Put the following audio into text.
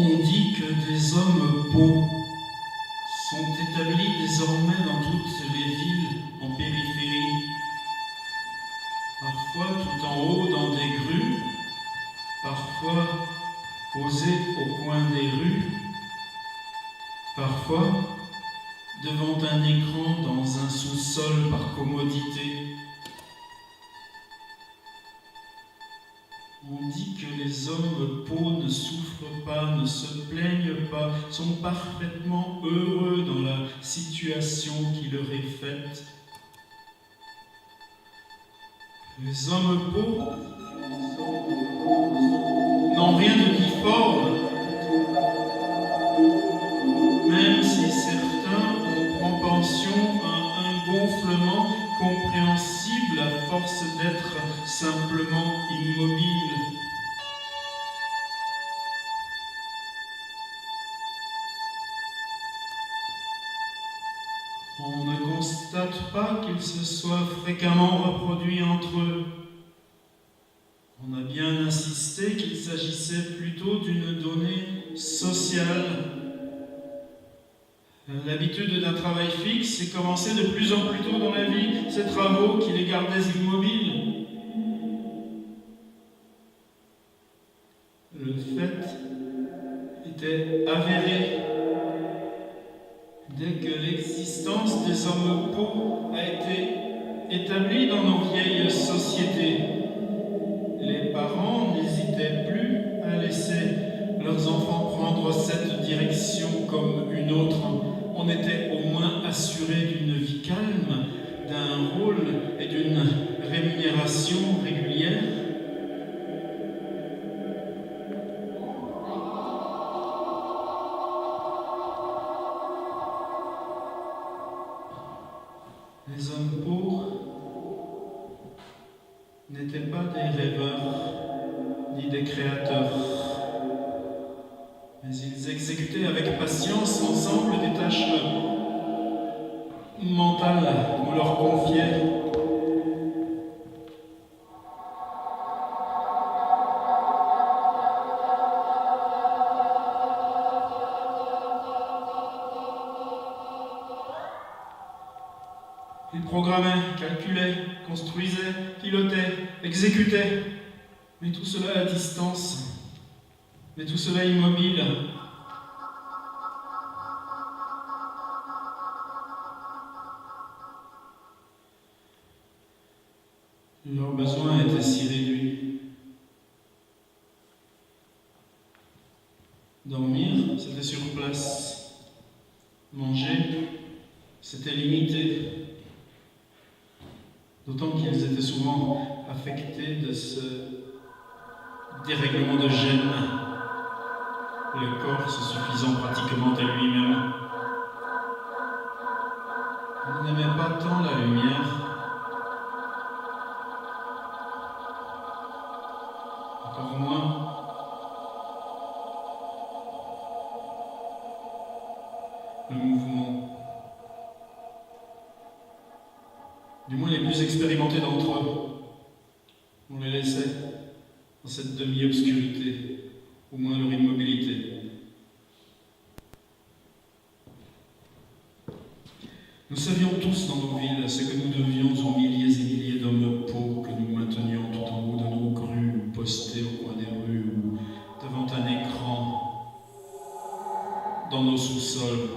On dit que des hommes beaux sont établis désormais dans toutes les villes en périphérie, parfois tout en haut dans des grues, parfois posés au coin des rues, parfois devant un écran dans un sous-sol par commodité. On dit que les hommes beaux ne souffrent pas, ne se plaignent pas, sont parfaitement heureux dans la situation qui leur est faite. Les hommes beaux n'ont rien de difforme, même si certains ont propension à un gonflement compréhensible à force d'être simplement immobiles. On ne constate pas qu'ils se soient fréquemment reproduits entre eux. On a bien insisté qu'il s'agissait plutôt d'une donnée sociale. L'habitude d'un travail fixe est commencée de plus en plus tôt dans la vie, ces travaux qui les gardaient immobiles. Le fait était avéré. Dès que l'existence des hommes beaux a été établie dans nos vieilles sociétés, les parents n'hésitaient plus à laisser leurs enfants prendre cette direction comme une autre. On était au moins assuré d'une vie calme, d'un rôle et d'une rémunération régulière. Les hommes beaux n'étaient pas des rêveurs ni des créateurs, mais ils exécutaient avec patience l'ensemble des tâches mentales qu'on leur confiait. Ils programmaient, calculaient, construisaient, pilotaient, exécutaient, mais tout cela à distance, mais tout cela immobile. Leurs besoins étaient si réduits. Dormir, c'était sur place. Manger, c'était limité. D'autant qu'ils étaient souvent affectés de ce dérèglement de gènes, le corps se suffisant pratiquement à lui-même. Ils n'aimaient pas tant la lumière, encore moins le mouvement. Du moins les plus expérimentés d'entre eux. On les laissait dans cette demi-obscurité, au moins leur immobilité. Nous savions tous dans nos villes ce que nous devions aux milliers et milliers d'hommes beaux que nous maintenions tout en haut de nos grues, ou postés au coin des rues, ou devant un écran, dans nos sous-sols.